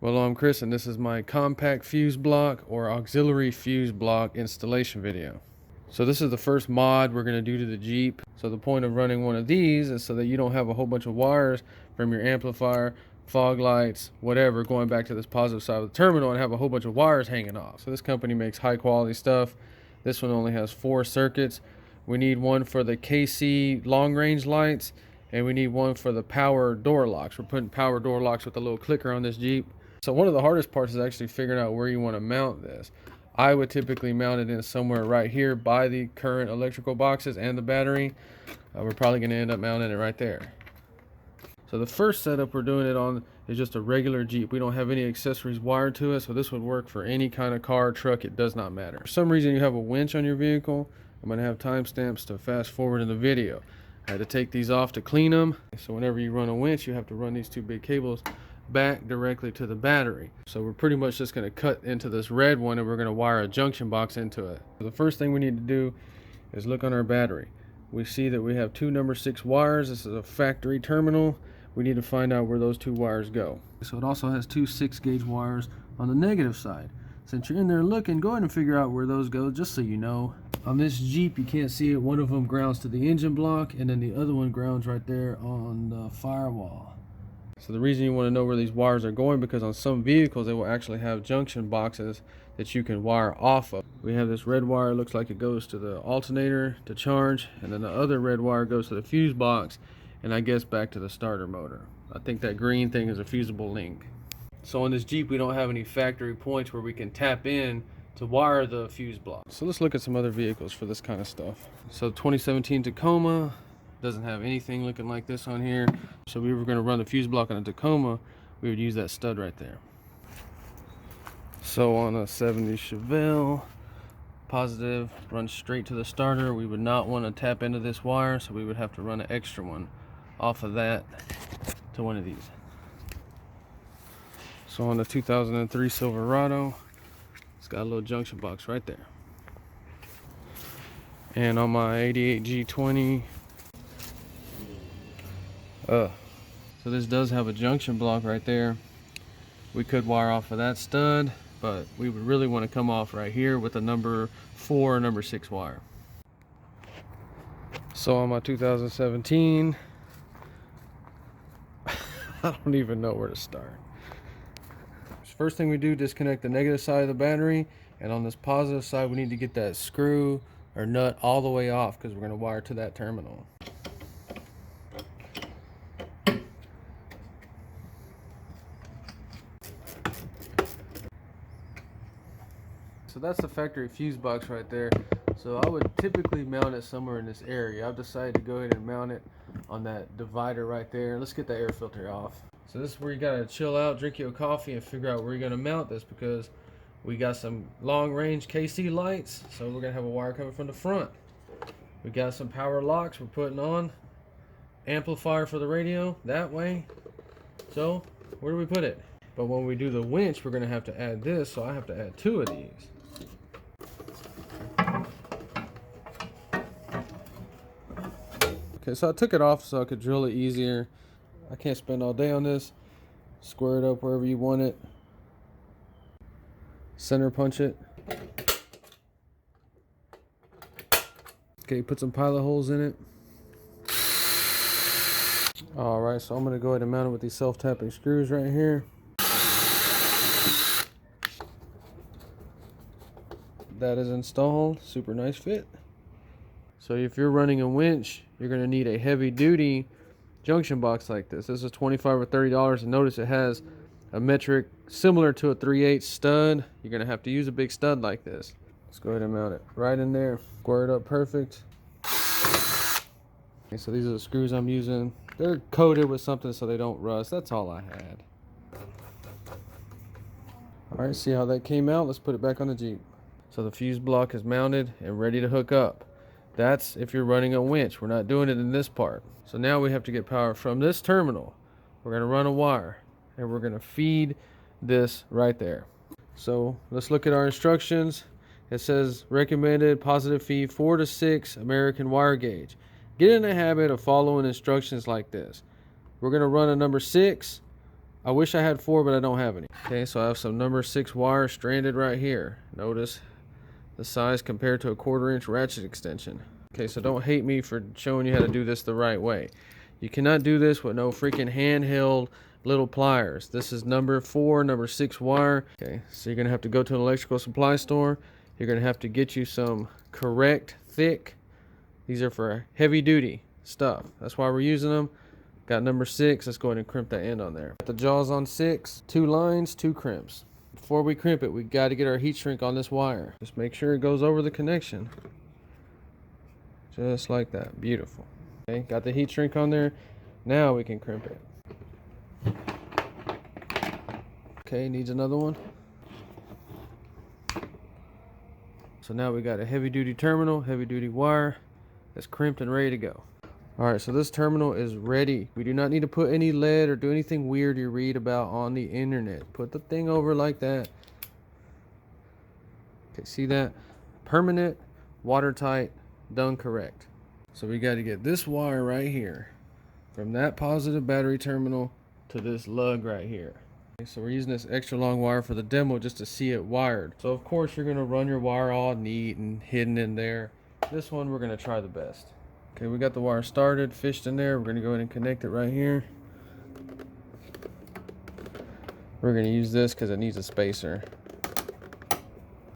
Well, I'm Chris, and this is my compact fuse block or auxiliary fuse block installation video. So this is the first mod we're going to do to the Jeep. So the point of running one of these is so that you don't have a whole bunch of wires from your amplifier, fog lights, whatever, going back to this positive side of the terminal and have a whole bunch of wires hanging off. So this company makes high quality stuff. This one only has 4 circuits. We need one for the KC long range lights, and we need one for the power door locks. We're putting power door locks with a little clicker on this Jeep. So one of the hardest parts is actually figuring out where you want to mount this. I would typically mount it in somewhere right here by the current electrical boxes and the battery. We're probably going to end up mounting it right there. So the first setup we're doing it on is just a regular Jeep. We don't have any accessories wired to it, so this would work for any kind of car, truck, it does not matter. For some reason you have a winch on your vehicle, I'm going to have timestamps to fast forward in the video. I had to take these off to clean them. So whenever you run a winch, you have to run these 2 big cables back directly to the battery. So we're pretty much just going to cut into this red one and we're going to wire a junction box into it. So the first thing we need to do is look on our battery. We see that we have 2 number 6 wires. This is a factory terminal. We need to find out where those 2 wires go. So it also has 2 6-gauge wires on the negative side. Since you're in there looking, go ahead and figure out where those go, just so you know. On this Jeep, you can't see it. One of them grounds to the engine block, and then the other one grounds right there on the firewall. So the reason you want to know where these wires are going, because on some vehicles they will actually have junction boxes that you can wire off of. We have this red wire, looks like it goes to the alternator to charge, and then the other red wire goes to the fuse box, and I guess back to the starter motor. I think that green thing is a fusible link. So on this Jeep we don't have any factory points where we can tap in to wire the fuse block. So let's look at some other vehicles for this kind of stuff. So 2017 Tacoma doesn't have anything looking like this on here. So if we were going to run the fuse block on a Tacoma, we would use that stud right there. So on a 70 Chevelle, positive runs straight to the starter. We would not want to tap into this wire, so we would have to run an extra one off of that to one of these. So on the 2003 Silverado, it's got a little junction box right there. And on my 88 G20, so this does have a junction block right there. We could wire off of that stud, but we would really want to come off right here with a number 4 or number 6 wire. So on my 2017, I don't even know where to start. First thing we do, disconnect the negative side of the battery, and on this positive side we need to get that screw or nut all the way off because we're going to wire to that terminal. So that's the factory fuse box right there. So I would typically mount it somewhere in this area. I've decided to go ahead and mount it on that divider right there. Let's get the air filter off. So this is where you gotta chill out, drink your coffee, and figure out where you're gonna mount this, because we got some long range KC lights, so we're gonna have a wire coming from the front. We got some power locks we're putting on, amplifier for the radio that way. So where do we put it? But when we do the winch, we're gonna have to add this, so I have to add 2 of these. Okay, so I took it off so I could drill it easier. I can't spend all day on this. Square it up wherever you want it. Center punch it. Okay, put some pilot holes in it. Alright, so I'm going to go ahead and mount it with these self-tapping screws right here. That is installed. Super nice fit. So if you're running a winch, you're going to need a heavy duty junction box like this. This is $25 or $30, and notice it has a metric similar to a 3/8 stud. You're going to have to use a big stud like this. Let's go ahead and mount it right in there. Square it up perfect. Okay, so these are the screws I'm using. They're coated with something so they don't rust. That's all I had. Alright, see how that came out? Let's put it back on the Jeep. So the fuse block is mounted and ready to hook up. That's if you're running a winch. We're not doing it in this part. So now we have to get power from this terminal. We're going to run a wire and we're going to feed this right there. So let's look at our instructions. It says recommended positive feed 4 to 6 American wire gauge. Get in the habit of following instructions like this. We're going to run a number 6 I wish I had 4, but I don't have any. Okay, so I have some number 6 wire stranded right here. Notice the size compared to a 1/4 inch ratchet extension. Okay, so don't hate me for showing you how to do this the right way. You cannot do this with no freaking handheld little pliers. This is number 4, number 6 wire. Okay, so you're gonna have to go to an electrical supply store. You're gonna have to get you some correct thick. These are for heavy duty stuff. That's why we're using them. Got number 6. Let's go ahead and crimp that end on there. The jaws on 6, 2 lines, 2 crimps. Before we crimp it, we got to get our heat shrink on this wire. Just make sure it goes over the connection. Just like that. Beautiful. Okay, got the heat shrink on there. Now we can crimp it. Okay, needs another one. So now we got a heavy duty terminal, heavy duty wire that's crimped and ready to go. Alright, so this terminal is ready. We do not need to put any lead or do anything weird you read about on the internet. Put the thing over like that. Okay, see that? Permanent, watertight, done correct. So we got to get this wire right here from that positive battery terminal to this lug right here. Okay, so we're using this extra long wire for the demo just to see it wired. So of course you're going to run your wire all neat and hidden in there. This one we're going to try the best. Okay, we got the wire started, fished in there. We're going to go ahead and connect it right here. We're going to use this because it needs a spacer.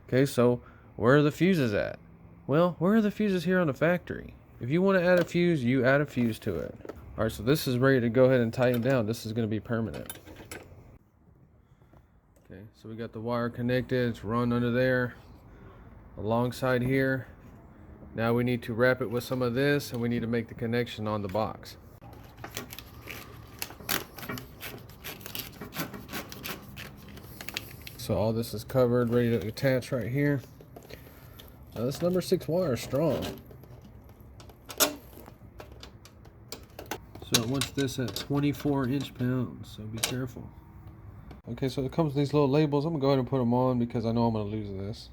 Okay, so where are the fuses at? Well, where are the fuses here on the factory? If you want to add a fuse, you add a fuse to it. Alright, so this is ready to go ahead and tighten down. This is going to be permanent. Okay, so we got the wire connected. It's run under there alongside here. Now we need to wrap it with some of this, and we need to make the connection on the box. So all this is covered, ready to attach right here. Now this number 6 wire is strong. So it wants this at 24 inch-pounds, so be careful. Okay, so it comes with these little labels. I'm gonna go ahead and put them on because I know I'm gonna lose this.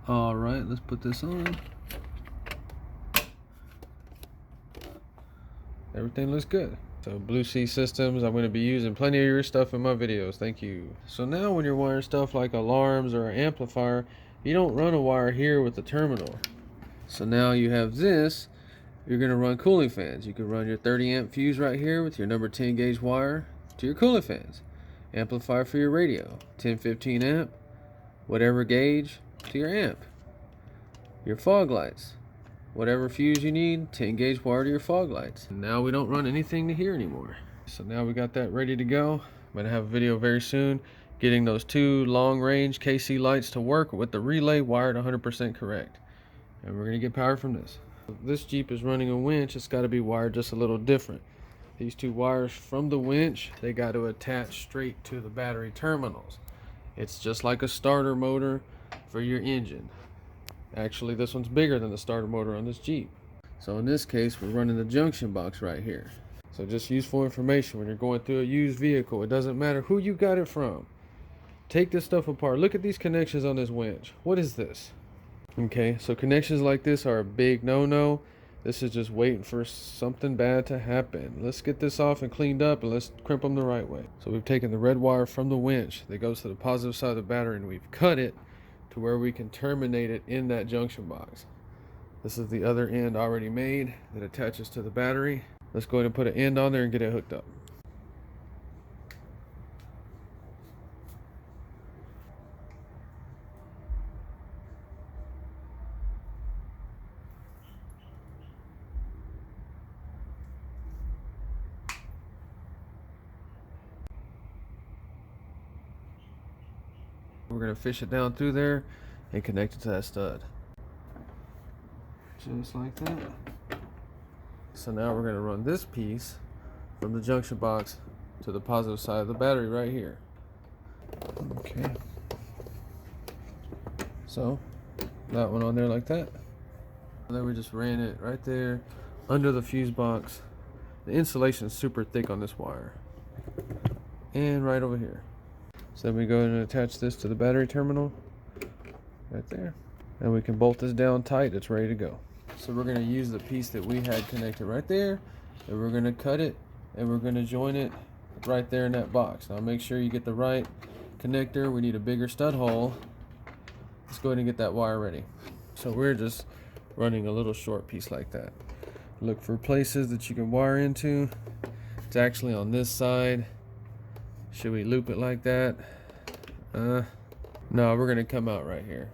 All right, let's put this on. Everything looks good. So Blue Sea Systems, I'm going to be using plenty of your stuff in my videos. Thank you. So now when you're wiring stuff like alarms or an amplifier, you don't run a wire here with the terminal. So now you have this. You're going to run cooling fans. You can run your 30 amp fuse right here with your number 10 gauge wire to your cooling fans. Amplifier for your radio, 10-15 amp, whatever gauge to your amp. Your fog lights. Whatever fuse you need, 10 gauge wire to your fog lights. And now we don't run anything to here anymore. So now we got that ready to go. I'm going to have a video very soon getting those 2 long range KC lights to work with the relay wired 100% correct. And we're going to get power from this. This Jeep is running a winch. It's got to be wired just a little different. These 2 wires from the winch, they got to attach straight to the battery terminals. It's just like a starter motor for your engine. Actually, this one's bigger than the starter motor on this Jeep. So in this case, we're running the junction box right here. So just useful information when you're going through a used vehicle. It doesn't matter who you got it from. Take this stuff apart. Look at these connections on this winch. What is this? Okay, so connections like this are a big no-no. This is just waiting for something bad to happen. Let's get this off and cleaned up, and let's crimp them the right way. So we've taken the red wire from the winch that goes to the positive side of the battery, and we've cut it to where we can terminate it in that junction box. This is the other end already made that attaches to the battery. Let's go ahead and put an end on there and get it hooked up. We're going to fish it down through there and connect it to that stud. Just like that. So now we're going to run this piece from the junction box to the positive side of the battery right here. Okay. So that one on there like that. And then we just ran it right there under the fuse box. The insulation is super thick on this wire. And right over here. So then we go and attach this to the battery terminal right there. And we can bolt this down tight. It's ready to go. So we're going to use the piece that we had connected right there. And we're going to cut it. And we're going to join it right there in that box. Now make sure you get the right connector. We need a bigger stud hole. Let's go ahead and get that wire ready. So we're just running a little short piece like that. Look for places that you can wire into. It's actually on this side. Should we loop it like that? No, we're gonna come out right here.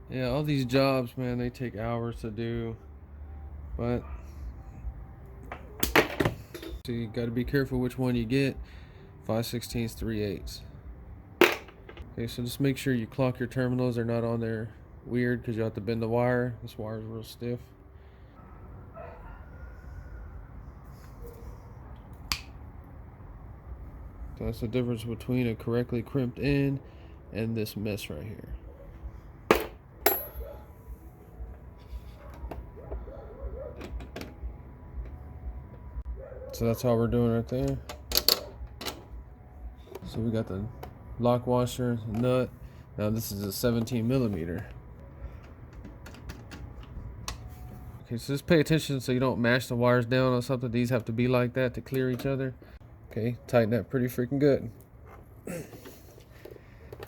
Yeah, all these jobs, man, they take hours to do, but so you got to be careful which one you get. 5/16, 3/8. Okay, so just make sure you clock your terminals. They're not on there weird because you have to bend the wire. This wire is real stiff. So that's the difference between a correctly crimped end and this mess right here. So that's all we're doing right there. So we got the lock washer, nut. Now this is a 17 millimeter. Okay, so just pay attention so you don't mash the wires down on something. These have to be like that to clear each other. Okay, tighten that pretty freaking good.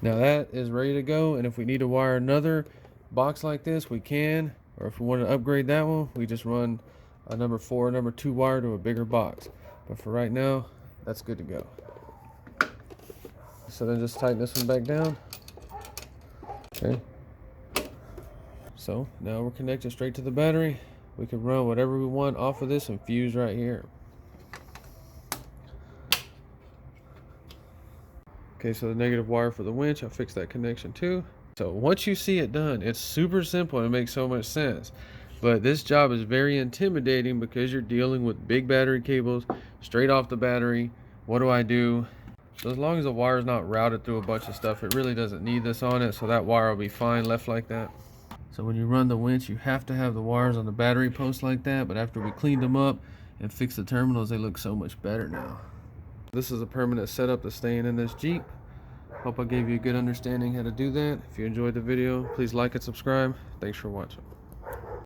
Now that is ready to go, and if we need to wire another box like this, we can. Or if we want to upgrade that one, we just run a number 4, number 2 wire to a bigger box. But for right now, that's good to go. So then just tighten this one back down. Okay. So now we're connected straight to the battery. We can run whatever we want off of this and fuse right here. Okay, so the negative wire for the winch, I'll fix that connection too. So once you see it done, it's super simple and it makes so much sense. But this job is very intimidating because you're dealing with big battery cables straight off the battery. What do I do? So as long as the wire is not routed through a bunch of stuff, it really doesn't need this on it. So that wire will be fine left like that. So when you run the winch, you have to have the wires on the battery post like that. But after we cleaned them up and fixed the terminals, they look so much better now. This is a permanent setup that's staying in this Jeep. Hope I gave you a good understanding how to do that. If you enjoyed the video, please like and subscribe. Thanks for watching.